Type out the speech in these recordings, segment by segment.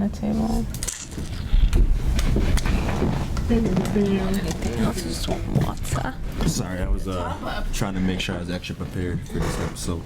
on the table. Anything else? Just water. Sorry, I was trying to make sure I was extra prepared for this episode.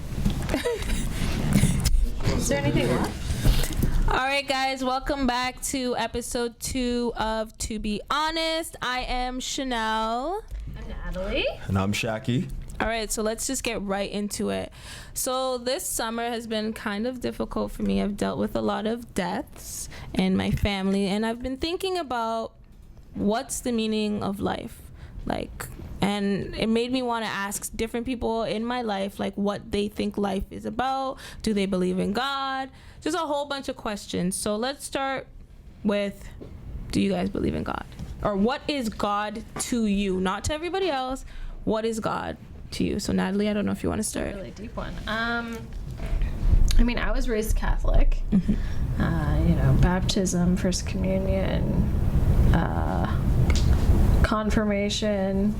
Is there anything left? All right, guys, welcome back to episode 2 of To Be Honest. I am Chanel. I'm Natalie. And I'm Shaki. All right, so let's just get right into it. So this summer has been kind of difficult for me. I've dealt with a lot of deaths in my family, and I've been thinking about what's the meaning of life, and it made me want to ask different people in my life, what they think life is about. Do they believe in God? Just a whole bunch of questions. So let's start with, do you guys believe in God? Or what is God to you? Not to everybody else. What is God to you? So Natalie, I don't know if you want to start. Really deep one. I was raised Catholic. Mm-hmm. Baptism, First Communion, confirmation.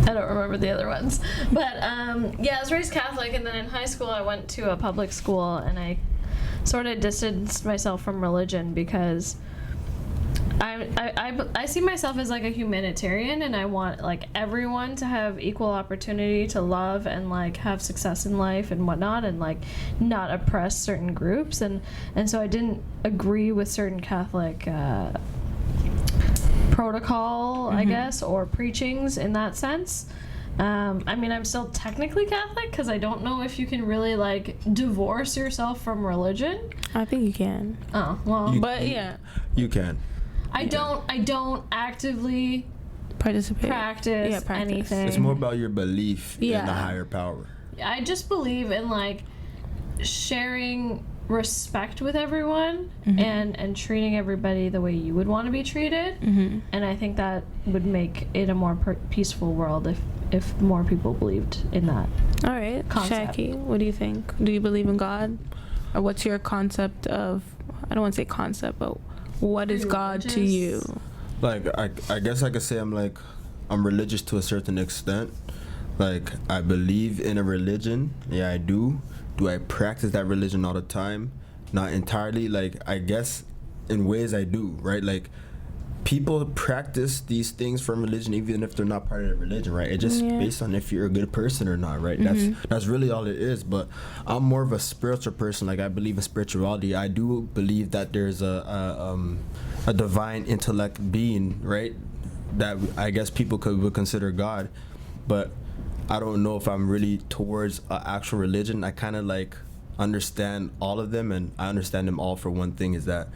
I don't remember the other ones. But I was raised Catholic, and then in high school I went to a public school, and I sort of distanced myself from religion because I see myself as a humanitarian, and I want everyone to have equal opportunity to love and have success in life and whatnot, and not oppress certain groups, and so I didn't agree with certain Catholic protocol, Mm-hmm. I guess, or preachings in that sense. I'm still technically Catholic because I don't know if you can really divorce yourself from religion. I think you can. Oh well, You can. I don't actively Participate. practice anything. It's more about your belief in a higher power. I just believe in sharing respect with everyone, mm-hmm. and treating everybody the way you would want to be treated. Mm-hmm. And I think that would make it a more peaceful world if more people believed in that. All right, concept. Shaki, what do you think? Do you believe in God? Or what's your concept of, I don't want to say concept, but what is God to you? I guess I could say I'm religious to a certain extent. I believe in a religion. Yeah, I do. Do I practice that religion all the time? Not entirely. I guess in ways I do, right? People practice these things from religion even if they're not part of the religion, right? It's just based on if you're a good person or not, right? Mm-hmm. That's really all it is. But I'm more of a spiritual person. I believe in spirituality. I do believe that there's a divine intellect being, right? That I guess people would consider God. But I don't know if I'm really towards an actual religion. I kind of understand all of them, and I understand them all for one thing, is that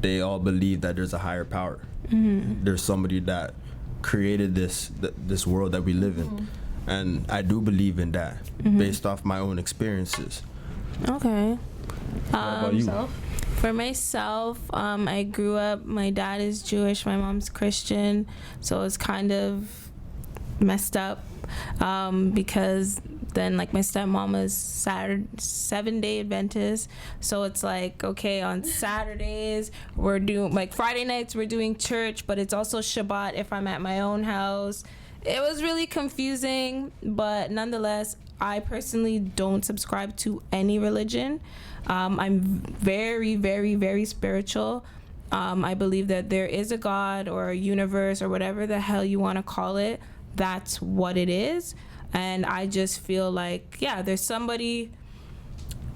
they all believe that there's a higher power. Mm-hmm. There's somebody that created this world that we live in. Mm-hmm. And I do believe in that, Mm-hmm. based off my own experiences. Okay. What about you? For myself, I grew up, my dad is Jewish, my mom's Christian, so it's kind of messed up, because then my stepmom is 7-day Adventist, so it's okay, on Saturdays we're doing Friday nights we're doing church, but it's also Shabbat if I'm at my own house. It was really confusing, but nonetheless, I personally don't subscribe to any religion. I'm very, very, very spiritual. I believe that there is a God or a universe or whatever the hell you want to call it. That's what it is. And I just feel there's somebody.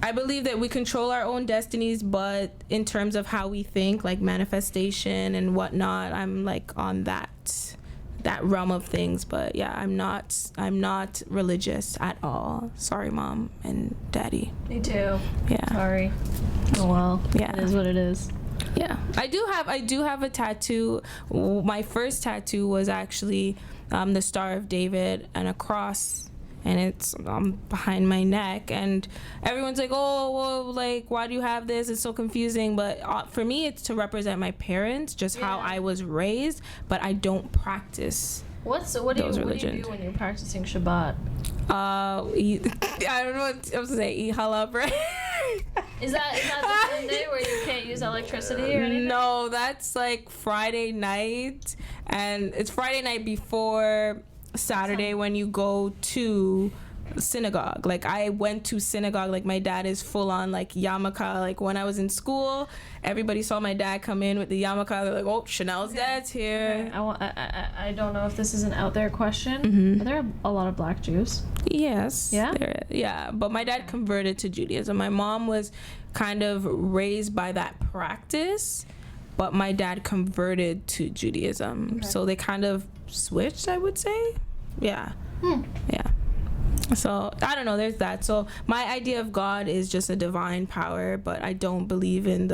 I believe that we control our own destinies, but in terms of how we think, manifestation and whatnot, I'm on that realm of things. But yeah, I'm not religious at all. Sorry, Mom and Daddy. Me too. Yeah. Sorry. Oh well. Yeah. It is what it is. Yeah. I do have a tattoo. My first tattoo was actually the Star of David and a cross, and it's behind my neck, and everyone's oh, well, why do you have this? It's so confusing. But for me, it's to represent my parents, just how I was raised, but I don't practice What do you do religions. when you're practicing Shabbat? I don't know what I was gonna say. Eat halal bread. Is that the Sunday where you can't use electricity or anything? No, that's Friday night, and it's Friday night before Saturday when you go to synagogue. Like I went to synagogue. Like my dad is full on like yarmulke. Like when I was in school, everybody saw my dad come in with the yarmulke. They're like, "Oh, Chanel's dad's here." I don't know if this is an out there question. Mm-hmm. Are there a lot of black Jews? Yes. Yeah? Yeah. But my dad converted to Judaism. My mom was kind of raised by that practice, but my dad converted to Judaism. Okay. So they kind of switched, I would say. Yeah. Yeah. So I don't know, there's that. So my idea of God is just a divine power, but I don't believe it's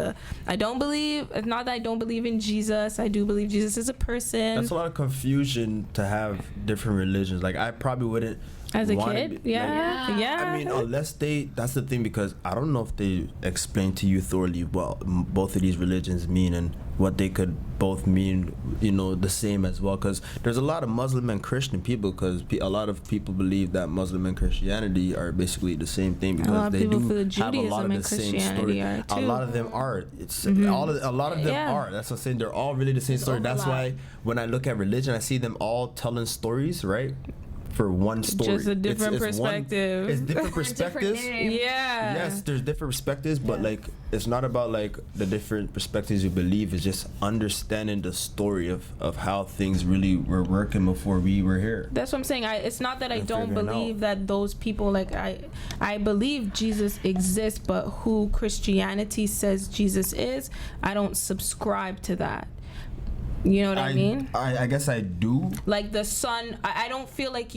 not that I don't believe in Jesus. I do believe Jesus is a person. That's a lot of confusion to have different religions. Like I probably wouldn't As a wanna kid? be- Yeah. like, Yeah. I mean, unless that's the thing, because I don't know if they explain to you thoroughly what both of these religions mean and what they could both mean, the same as well. Because there's a lot of Muslim and Christian people, because a lot of people believe that Muslim and Christianity are basically the same thing, because lot of they people do feel have a lot Judaism of and the same Christianity story. are A too. lot of them are. It's a lot of them Yeah. are. That's what I'm saying. They're all really the same story. That's why when I look at religion, I see them all telling stories, right? For one story. Just a different It's perspective. It's different perspectives. Yeah. Yes, there's different perspectives, but like it's not about like the different perspectives you believe. It's just understanding the story of how things really were working before we were here. That's what I'm saying. It's not that I And don't figuring believe out. that those people, like I believe Jesus exists, but who Christianity says Jesus is, I don't subscribe to that. You know what I mean? I guess I do. Like the son, I don't feel like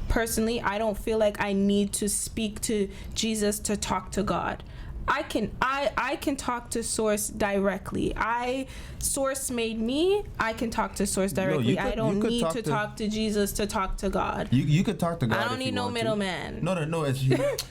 personally, I don't feel like I need to speak to Jesus to talk to God. I can talk to Source directly. Source made me. I can talk to Source directly. I don't need to talk to Jesus to talk to God. You could talk to God. I don't if need you no want to. middleman. No.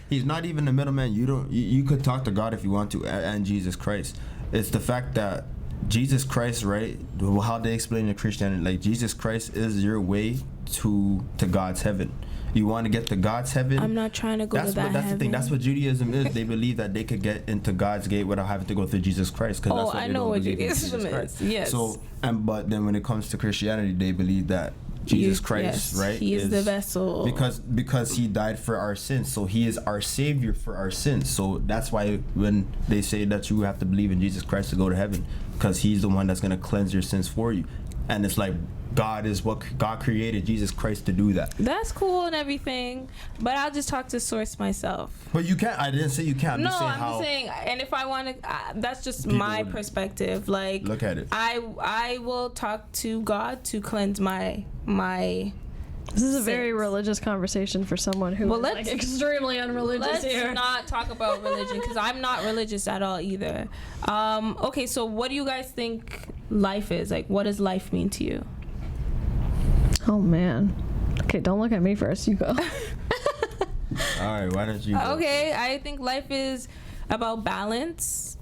He's not even the middleman. You could talk to God if you want to, and Jesus Christ. It's the fact that Jesus Christ, right? How they explain in Christianity, like Jesus Christ is your way to God's heaven. You want to get to God's heaven. I'm not trying to go to that That's heaven. the thing. That's what Judaism is. They believe that they could get into God's gate without having to go through Jesus Christ. That's what I they know don't what believe in Judaism Jesus Christ. is. Yes. So, but then when it comes to Christianity, they believe that Jesus Christ, right? He is the vessel. Because he died for our sins, so he is our savior for our sins. So that's why when they say that you have to believe in Jesus Christ to go to heaven, because he's the one that's going to cleanse your sins for you. And it's like God created Jesus Christ to do that. That's cool and everything, but I'll just talk to Source myself. But you can't. I didn't say you can't. No, I'm I'm just saying, and if I want to, that's just People my would perspective. Like, look at it. I will talk to God to cleanse my. This is a sins. very religious conversation for someone who is like extremely unreligious Let's here. not talk about religion, because I'm not religious at all either. Okay, so what do you guys think life is? Like, what does life mean to you? Oh man. Okay, don't look at me first. You go. All right, why don't you go? Okay, I think life is about balance,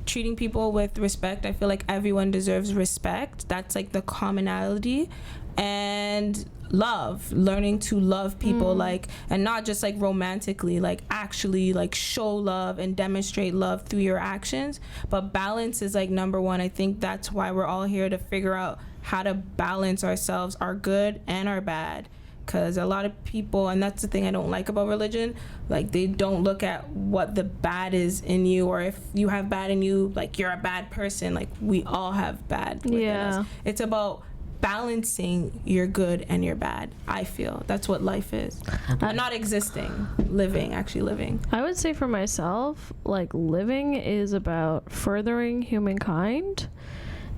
treating people with respect. I feel like everyone deserves respect. That's like the commonality. And love, learning to love people, like, and not just like romantically, like actually like show love and demonstrate love through your actions. But balance is like number one. I think that's why we're all here, to figure out how to balance ourselves, our good and our bad. Because a lot of people, and that's the thing I don't like about religion, like they don't look at what the bad is in you, or if you have bad in you, like you're a bad person. Like we all have bad within us. It's about balancing your good and your bad. I feel that's what life is. Not existing, actually living. I would say for myself, like living is about furthering humankind.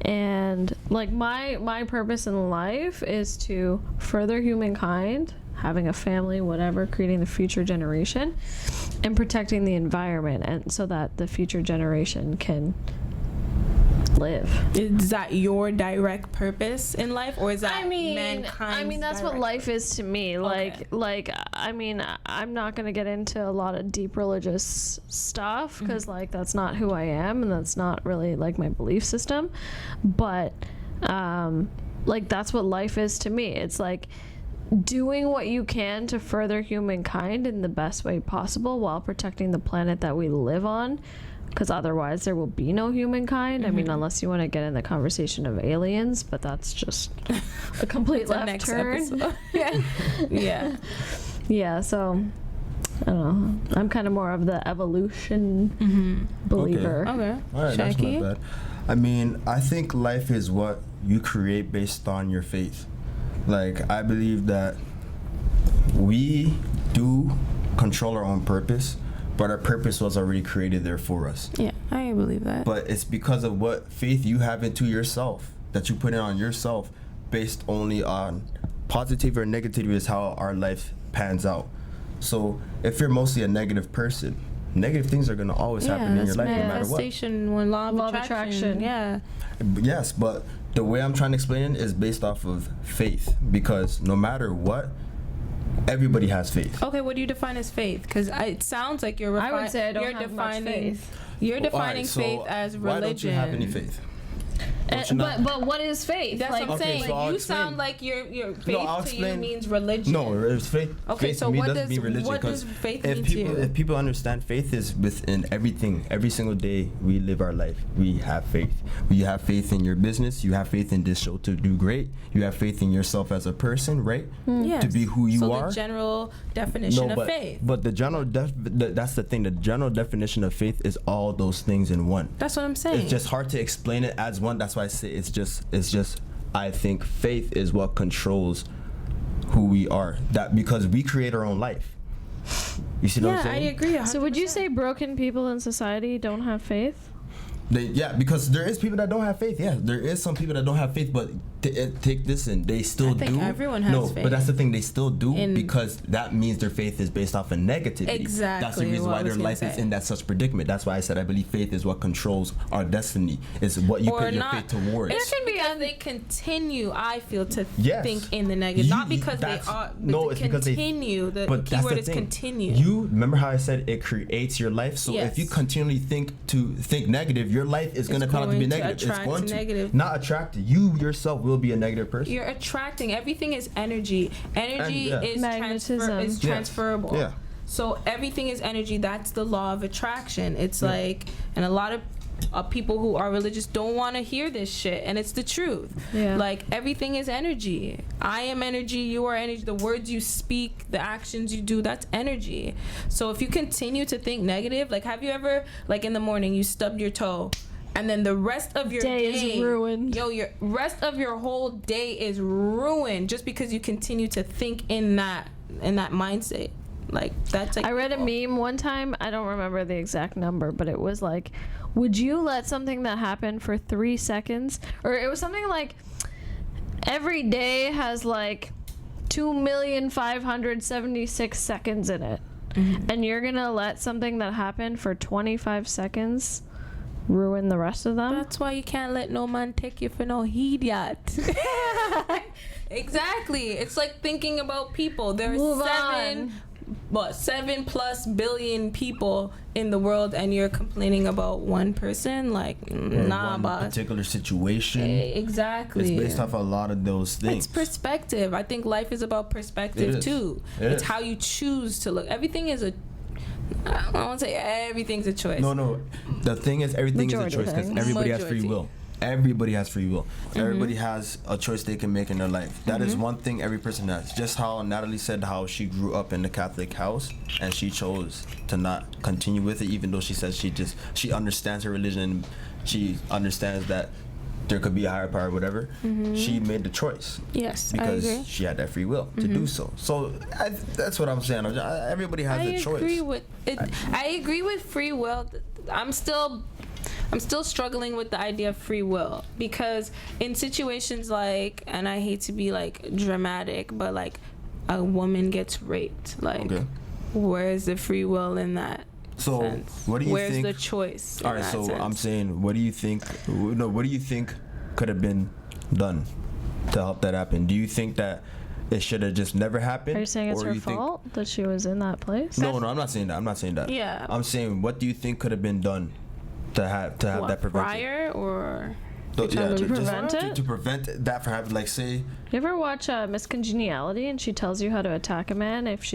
And like my purpose in life is to further humankind, having a family, whatever, creating the future generation, and protecting the environment, and so that the future generation can live. Is that your direct purpose in life, or is that mankind's I mean that's what direct life is to me. Like I mean, I'm not going to get into a lot of deep religious stuff, because like that's not who I am, and that's not really like my belief system, but like that's what life is to me. It's like doing what you can to further humankind in the best way possible while protecting the planet that we live on, because otherwise there will be no humankind. I mean, unless you want to get in the conversation of aliens, but that's just a complete left turn. yeah. Yeah, so I don't know. I'm kind of more of the evolution believer. Okay. All right, that's Shaki? not bad. I mean, I think life is what you create based on your faith. Like, I believe that we do control our own purpose, but our purpose was already created there for us. Yeah, I believe that. But it's because of what faith you have into yourself, that you put it on yourself, based only on positive or negative is how our life pans out. So if you're mostly a negative person, negative things are going to always happen in your life no matter what. Manifestation, when law of attraction. Yeah. Yes, but the way I'm trying to explain it is based off of faith, because no matter what, everybody has faith. Okay, what do you define as faith? Because it sounds like you're I would say I don't you're have much defining faith. You're defining Alright, so faith as religion. Why don't you have any faith? Don't you not? But what is faith? That's Like, what I'm Okay, saying. so I'll You explain. sound like your faith I'll to you explain. means religion. No, it's faith. Okay, faith so to me what doesn't does- mean religion. what 'cause does faith if mean to people, you? If people understand, faith is within everything. Every single day we live our life, we have faith. You have faith in your business. You have faith in this show to do great. You have faith in yourself as a person, right? Yes. To be who you so are. the general definition of faith. But the general that's the thing. The general definition of faith is all those things in one. That's what I'm saying. It's just hard to explain it as one. That's why I say it's just. I think faith is what controls who we are. That because we create our own life. You see what I'm yeah, I saying? agree. 100%. So would you say broken people in society don't have faith? Because there is people that don't have faith. Yeah, there is some people that don't have faith, but take this in. They still I think do. everyone has no, faith. but that's the thing. They still do In- because that means their faith is based off of negativity. Exactly That's the reason what why I their was gonna life is say. in that such predicament. That's why I said I believe faith is what controls our destiny. It's what you Or put your not. faith towards. It's because they continue, I feel, to Yes. think in the negative. Not because they that's- are, but no, to it's because they- continue. The But that's keyword the is thing. continue. You remember how I said it creates your life. So Yes. if you continually think negative, your life is going to come out to be going to negative. It's attract going to negative. not attract. You yourself will be a negative person. You're attracting. Everything is energy. Energy And, yeah. is Magnetism. is Yeah. transferable. Yeah. So everything is energy. That's the law of attraction. It's like, and a lot of people who are religious don't want to hear this shit, and it's the truth. Yeah. Like everything is energy. I am energy. You are energy. The words you speak, the actions you do, that's energy. So if you continue to think negative, like have you ever, like in the morning, you stubbed your toe, and then the rest of your Day is ruined. Yo, your rest of your whole day is ruined just because you continue to think in that mindset. Like that's like I read a meme one time. I don't remember the exact number, but it was like, would you let something that happened for 3 seconds, or it was something like every day has like 2,576 seconds in it, and you're gonna let something that happened for 25 seconds ruin the rest of them? That's why you can't let no man take you for no heed yet. Exactly. It's like thinking about people. There Move are 7+ billion people in the world, and you're complaining about one person? Like, Or nah, one boss. particular situation. Exactly. It's based off a lot of those things. It's perspective. I think life is about perspective It is. too. It It's is. how you choose to look. Everything is a. I don't want to say everything's a choice. No. The thing is, everything Majority is a choice because things. everybody has free Majority. will. Everybody has free will. Everybody has a choice they can make in their life. That is one thing every person has. Just how Natalie said how she grew up in the Catholic house and she chose to not continue with it, even though she says she understands her religion. She understands that there could be a higher power, whatever. She made the choice Yes, I because agree. she had that free will to do so. So that's what I'm saying. Everybody has a choice. agree with it. I agree with free will. I'm still struggling with the idea of free will, because in situations like, and I hate to be like dramatic, but like a woman gets raped, like Okay. where's the free will in that So sense? what do you Where's think? the choice? All in right, that so I'm sense? saying, what do you think? No, what do you think could have been done to help that happen? Do you think that it should have just never happened? Are you saying it's or her you think- fault that she was in that place? No, I'm not saying that. I'm not saying that. Yeah. I'm saying, what do you think could have been done to have What, that prevented? prior or To prevent it? To prevent that from happening. Like, say, You ever watch Miss Congeniality and she tells you how to attack a man if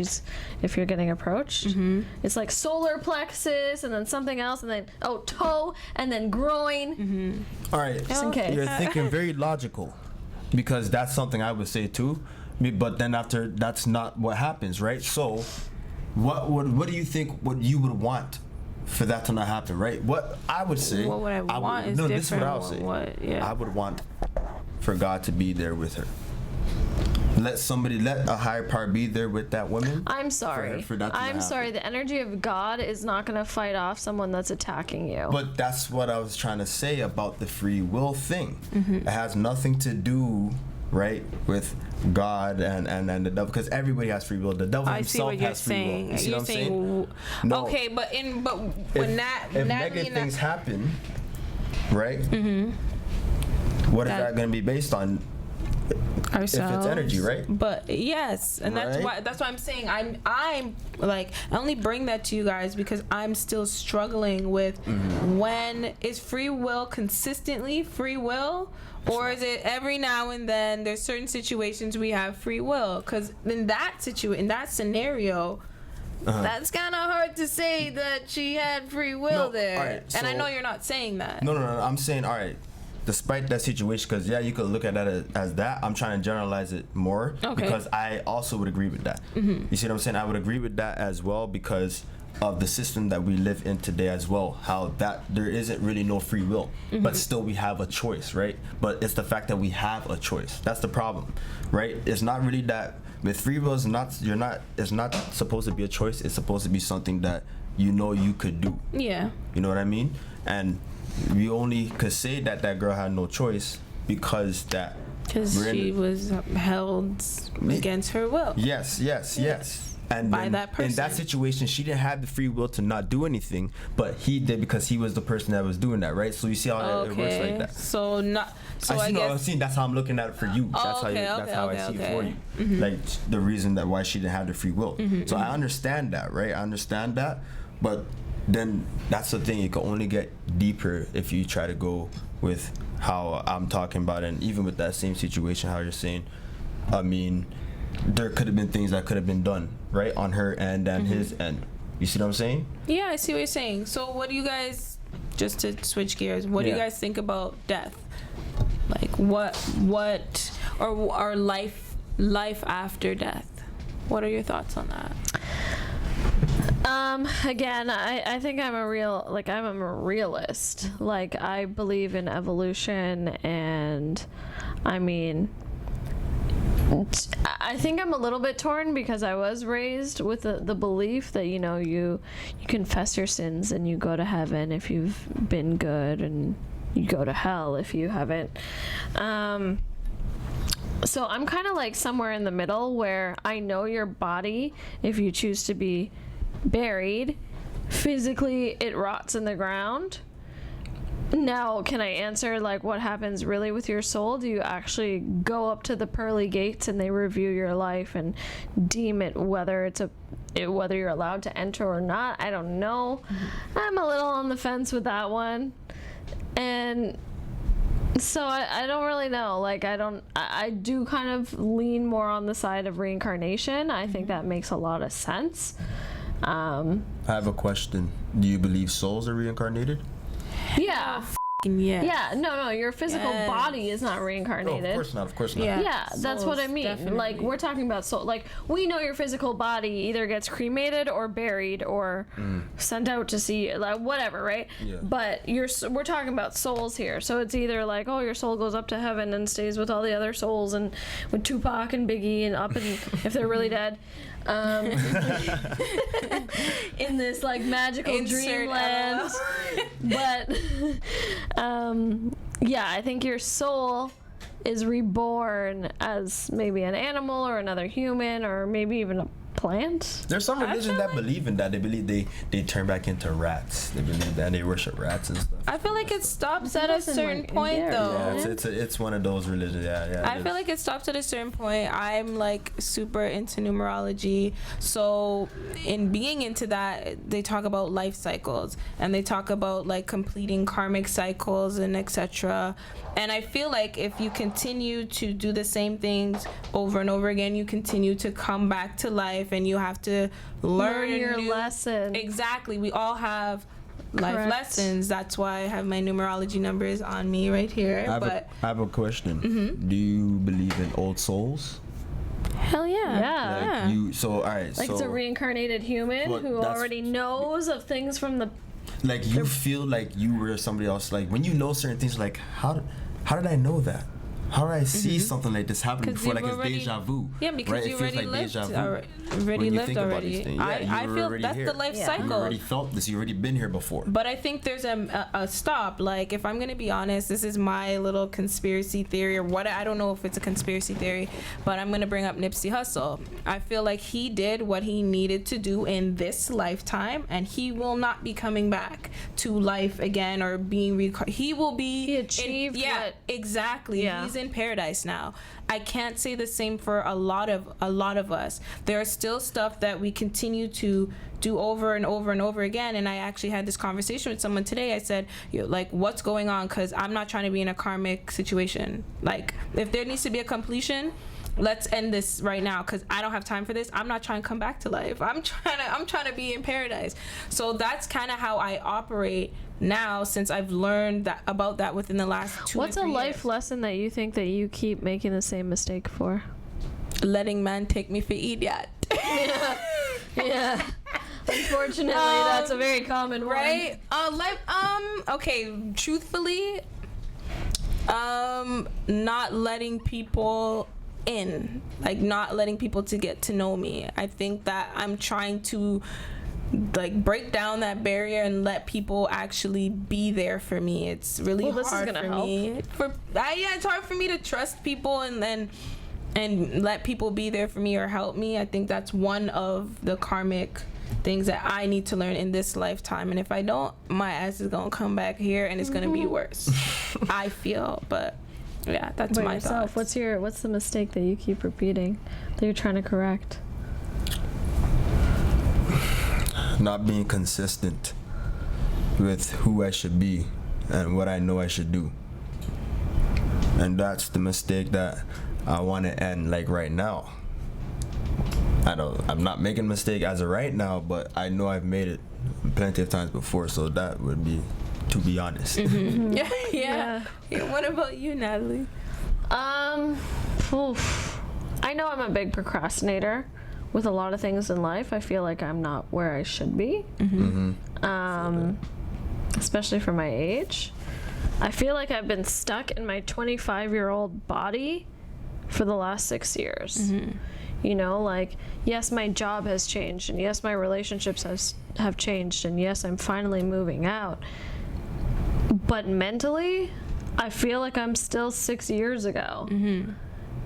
you're getting approached? It's like solar plexus and then something else and then toe and then groin. all right, Just in case. you're thinking very logical, because that's something I would say too. But then after, that's not what happens, right? So what do you think what you would want for that to not happen, right? What I would say, What would I want is no, different. this is what I would say. Yeah. I would want for God to be there with her. Let a higher power be there with that woman. I'm sorry. For that to I'm happen. sorry. The energy of God is not going to fight off someone that's attacking you. But that's what I was trying to say about the free will thing. Mm-hmm. It has nothing to do, right, with God and the devil, because everybody has free will. The devil I see himself what you're has free saying. will. You see You're what I'm saying, saying? No. okay, but when if negative things happen, right? What is That- that going to be based on? ourselves. If it's energy, right? But yes, and Right? that's why I'm saying I'm like, I only bring that to you guys because I'm still struggling with when is free will consistently free will, or is it every now and then there's certain situations we have free will? Because in that scenario. That's kind of hard to say that she had free will No, there. alright, And I so- know you're not saying that. No. I'm saying, all right, despite that situation, because yeah, you could look at that as that. I'm trying to generalize it more because I also would agree with that. You see what I'm saying? I would agree with that as well because of the system that we live in today as well. How that there isn't really no free will, but still we have a choice, right? But it's the fact that we have a choice. That's the problem, right? It's not really that. With free will, it's not supposed to be a choice. It's supposed to be something that you could do. Yeah. You know what I mean? And we only could say that girl had no choice because she was held against her will. Yes. And By then that person. in that situation, she didn't have the free will to not do anything, but he did because he was the person that was doing that, right? So you see how it works like that. So I guess That's how I'm looking at it for you. That's how I see it for you. Like the reason that why she didn't have the free will. So I understand that, right? I understand that, but then that's the thing. You can only get deeper if you try to go with how I'm talking about, and even with that same situation, how you're saying. I mean, there could have been things that could have been done, right, on her end and his end. You see what I'm saying? Yeah, I see what you're saying. So what do you guys, just to switch gears, what do you Yeah. guys think about death? Like what or life after death? What are your thoughts on that? Again, I think I'm a realist. Like, I believe in evolution, and I mean, I think I'm a little bit torn because I was raised with the belief that you confess your sins and you go to heaven if you've been good, and you go to hell if you haven't. So I'm kind of like somewhere in the middle where I know your body, if you choose to be buried, physically it rots in the ground. Now, can I answer like what happens really with your soul? Do you actually go up to the pearly gates and they review your life and deem it whether you're allowed to enter or not? I don't know. I'm a little on the fence with that one. And so I don't really know. Like, I do kind of lean more on the side of reincarnation. I think that makes a lot of sense. I have a question. Do you believe souls are reincarnated? Yeah. Yes. Yeah, no, your physical body is not reincarnated. No, of course not. Yeah, that's what I mean. Definitely. Like, we're talking about soul. Like, we know your physical body either gets cremated or buried or sent out to sea, like whatever, right? Yeah. But we're talking about souls here. So it's either like, oh, your soul goes up to heaven and stays with all the other souls, and with Tupac and Biggie and up, and if they're really dead. In this like magical dreamland. But yeah, I think your soul is reborn as maybe an animal or another human or maybe even a plant. There's some religions that believe in that. They believe they turn back into rats. They believe that, and they worship rats and stuff. I feel like it stops at a certain point though. Yeah, it's one of those religions. Yeah. I feel like it stops at a certain point. I'm like super into numerology, so in being into that, they talk about life cycles and they talk about like completing karmic cycles and etc. And I feel like if you continue to do the same things over and over again, you continue to come back to life, and you have to learn your lesson. Exactly. We all have life Correct. lessons. That's why I have my numerology numbers on me right here. I have a question. Do you believe in old souls? Hell yeah. Yeah. Like so all right, Like so it's a reincarnated human Well, who that's- already knows of things from the. like you feel like you were somebody else. Like when you know certain things, like how did I know that? How did I see something like this happening 'Cause before? you've Like it's already- deja vu. Yeah, because right? you It feels already like lived deja vu already. when you think about these things. Yeah, I you were feel already that's here. the life Yeah. cycle. You already felt this. You already been here before. But I think there's a stop. Like, if I'm gonna be honest, this is my little conspiracy theory or what. I don't know if it's a conspiracy theory, but I'm gonna bring up Nipsey Hussle. I feel like he did what he needed to do in this lifetime, and he will not be coming back to life again or being he will be. He achieved yeah, what- exactly. Yeah. He's in paradise now. I can't say the same for a lot of us. There is still stuff that we continue to do over and over and over again. And I actually had this conversation with someone today. I said, like, what's going on? Because I'm not trying to be in a karmic situation. Like, if there needs to be a completion, let's end this right now, because I don't have time for this. I'm not trying to come back to life. I'm trying to be in paradise. So that's kind of how I operate now, since I've learned that about that within the last 2 What's to a 3 life years. lesson that you think that you keep making the same mistake for? Letting man take me for idiot. Yeah. Unfortunately, that's a very common one. Right? Okay, truthfully, not letting people in, like not letting people to get to know me. I think that I'm trying to like break down that barrier and let people actually be there for me. It's really Well, this is hard gonna for help. me. Yeah, it's hard for me to trust people and let people be there for me or help me. I think that's one of the karmic things that I need to learn in this lifetime. And if I don't, my ass is gonna come back here and it's gonna be worse. I feel, but yeah, that's By my yourself, thoughts. what's the mistake that you keep repeating that you're trying to correct? Not being consistent with who I should be and what I know I should do. And that's the mistake that I want to end like right now. I'm not making a mistake as of right now, but I know I've made it plenty of times before, so that would be, to be honest. Yeah. What about you, Natalie? Oof. I know I'm a big procrastinator with a lot of things in life. I feel like I'm not where I should be. Especially for my age. I feel like I've been stuck in my 25-year-old body for the last 6 years. You know, like, yes, my job has changed, and yes, my relationships have changed, and yes, I'm finally moving out. But mentally, I feel like I'm still 6 years ago.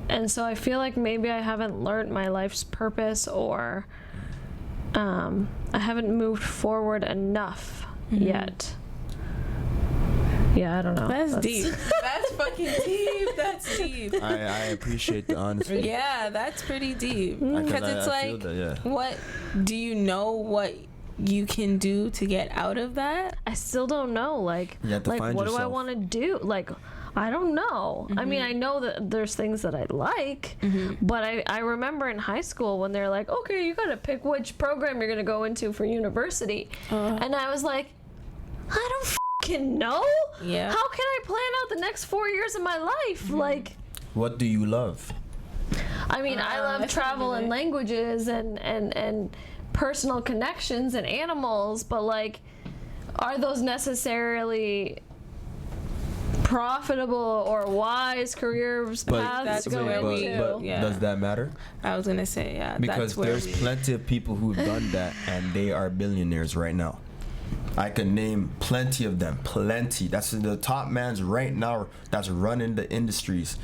And so I feel like maybe I haven't learned my life's purpose, or I haven't moved forward enough yet. Yeah, I don't know. That's deep. That's fucking deep. That's deep. I appreciate the honesty. Yeah, that's pretty deep. Because Because I it's feel like, that, yeah. what do you know what you can do to get out of that? I still don't know. Like, You have to find what do I yourself. want to do? Like, I don't know. I mean, I know that there's things that I like, but I remember in high school when they're like, okay, you got to pick which program you're going to go into for university. And I was like, I don't fucking know. Yeah. How can I plan out the next 4 years of my life? Like, What do you love? I mean, I love that's travel really and languages and personal connections and animals, but like, are those necessarily profitable or wise careers paths That's to go where we- into? but Yeah. does that matter? I was gonna say, yeah. Because that's where there's we, plenty of people who've done that and they are billionaires right now. I can name plenty of them. Plenty. That's the top mans right now that's running the industries.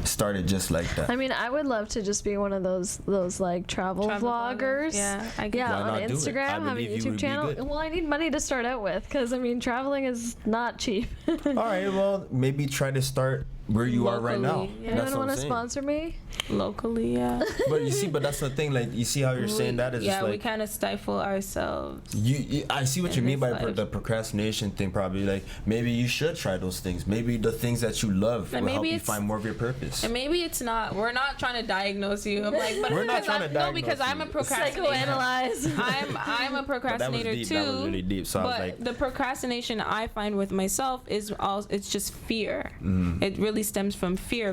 Started just like that. I mean, I would love to just be one of those like travel vloggers. Yeah, I get Yeah, Why on not do it? Instagram, I have a believe you YouTube would be channel. good. Well, I need money to start out with, because I mean, traveling is not cheap. All right, well, maybe try to start where you are right now. Locally, yeah. Anyone That's what want I'm to saying. sponsor me? locally, yeah. But you see, but that's the thing. Like, you see how you're saying that is yeah, just we like kind of stifle ourselves. I see what in you mean this by life. the procrastination thing. Probably like maybe you should try those things. Maybe the things that you love And will help maybe you it's- find more of your purpose. And maybe it's not. We're not trying to diagnose you. I'm like, but We're not because trying to No, diagnose because I'm a you. procrastinator. Psychoanalyze. I'm a procrastinator deep. too. That was really deep. So I was but like- the procrastination I find with myself is all it's just fear. Mm-hmm. It really usually stems from fear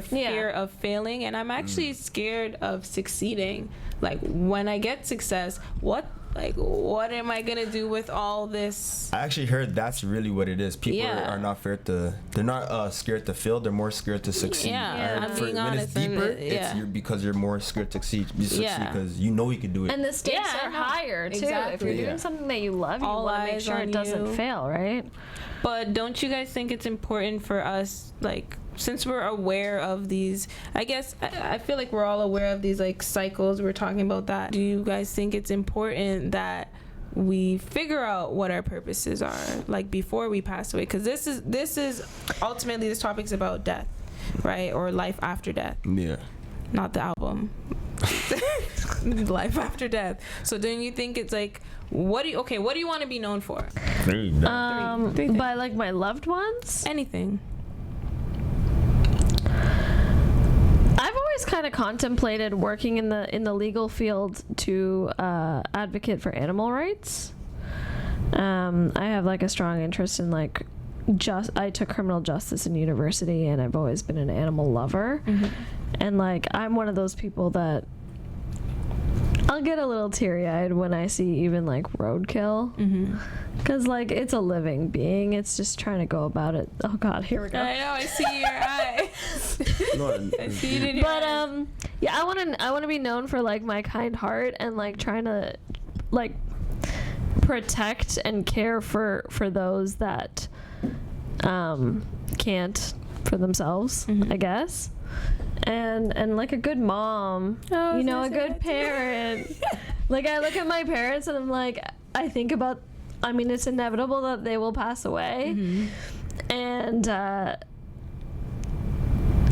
of failing, and I'm actually scared of succeeding. Like, when I get success, what am I gonna do with all this? I actually heard that's really what it is. People are not they're not scared to fail, they're more scared to succeed. I'm being when honest, it's deeper, and, because you're more scared to succeed because you know you can do it. And the stakes are higher too. Exactly. If you're doing something that you love, you want to make sure it doesn't fail, right? But don't you guys think it's important for us, like, since we're aware of these, I guess I feel like we're all aware of these, like, cycles, we're talking about that. Do you guys think it's important that we figure out what our purposes are, like, before we pass away? Because this is ultimately, this topic's about death, right? Or life after death. Yeah. Not the album. Life after death. So don't you think it's like, what do you want to be known for? Three By, like, my loved ones? Anything. I've always kind of contemplated working in the legal field to advocate for animal rights. I have, like, a strong interest in, like, I took criminal justice in university, and I've always been an animal lover. And, like, I'm one of those people that I'll get a little teary-eyed when I see even, like, roadkill. Because, like, it's a living being. It's just trying to go about it. Oh, God, here we go. I know, I see your eyes. I see it in your eyes. Yeah, I want to be known for, like, my kind heart and, like, trying to, like, protect and care for those that can't for themselves, I guess. And like a good mom, you know, a good parent. Like, I look at my parents and I'm like, I think about, I mean, it's inevitable that they will pass away. And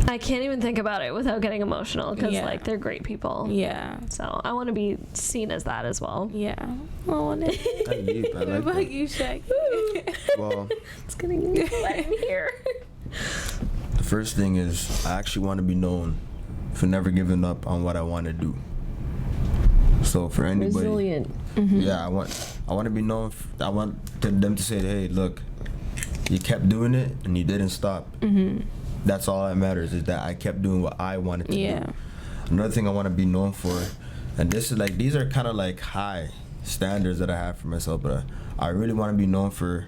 I can't even think about it without getting emotional because, like, they're great people. Yeah. So I want to be seen as that as well. Yeah. Oh, what about you, Shaq? Well, it's gonna get wet in here. The first thing is I actually want to be known for never giving up on what I want to do. So for anybody, resilient. Yeah, I want to be known. I want them to say, hey, look, you kept doing it and you didn't stop. That's all that matters, is that I kept doing what I wanted to do. Another thing I want to be known for, and this is like, these are kind of like high standards that I have for myself, but I really want to be known for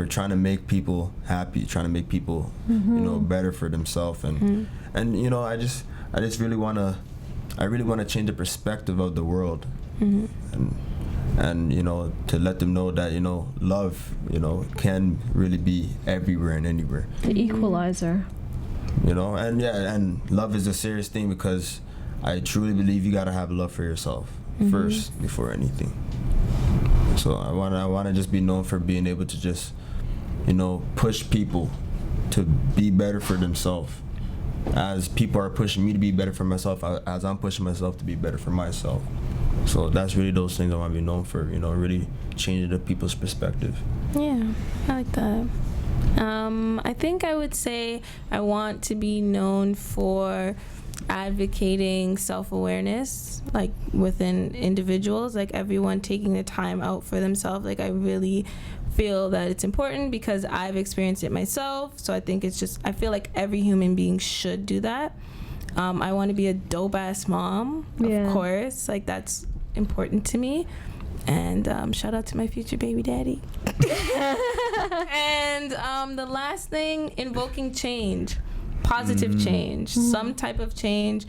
trying to make people happy, trying to make people, you know, better for themselves, and you know, I really want to change the perspective of the world, and you know, to let them know that, you know, love, you know, can really be everywhere and anywhere. The equalizer. You know, and love is a serious thing, because I truly believe you gotta have love for yourself first before anything. So I wanna just be known for being able to just, you know, push people to be better for themselves. As people are pushing me to be better for myself, as I'm pushing myself to be better for myself. So that's really those things I want to be known for, you know, really changing the people's perspective. Yeah, I like that. I think I would say I want to be known for advocating self-awareness, like, within individuals, like everyone taking the time out for themselves. Like, I really feel that it's important because I've experienced it myself. So I think it's just, I feel like every human being should do that. I want to be a dope-ass mom, of course. Like, that's important to me. And shout out to my future baby daddy. And the last thing, invoking change. Positive change. Some type of change.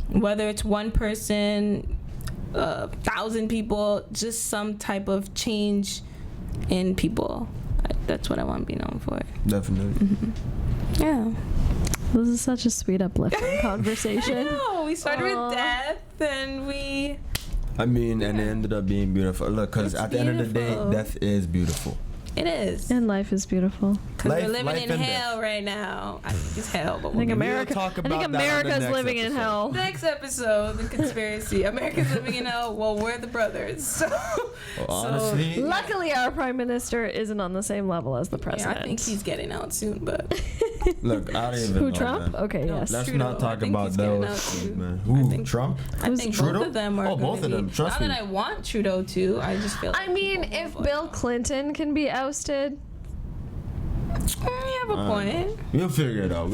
Whether it's one person, 1,000 people, just some type of change in people. That's what I want to be known for. Definitely. Yeah. This is such a sweet, uplifting conversation. I know. We started with death, and we... I mean, and it ended up being beautiful. Look, because at the end of the day, death is beautiful. It is. And life is beautiful. Because we're living in hell right now. I think it's hell, but I think America's living in hell. Next episode, the conspiracy. America's living in hell. Well, we're the brothers. So, honestly, luckily, our prime minister isn't on the same level as the president. Yeah, I think he's getting out soon, but... Look, I don't even know. Who, Trump? Man. Okay, yes. Let's Trudeau. not talk about those, man. Who, Trump? I think Trudeau? both of them are both of them. Trust me. Not that I want Trudeau to. I just feel like... I mean, if Bill Clinton can be ousted... You have a point. We'll figure it out.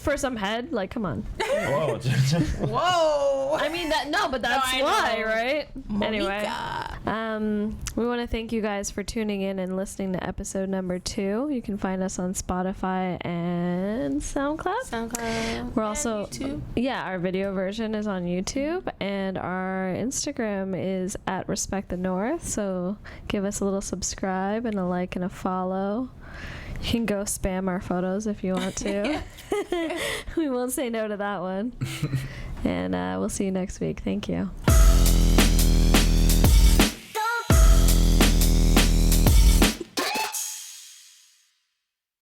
For some head, like, come on. Whoa. Whoa. I mean that. No, but that's I why, know. right? Monica. Anyway, we want to thank you guys for tuning in and listening to episode number 2. You can find us on Spotify and SoundCloud. We're also YouTube. Yeah, our video version is on YouTube, and our Instagram is at Respect the North. So give us a little subscribe and a like and a follow. You can go spam our photos if you want to. We won't say no to that one. And we'll see you next week. Thank you.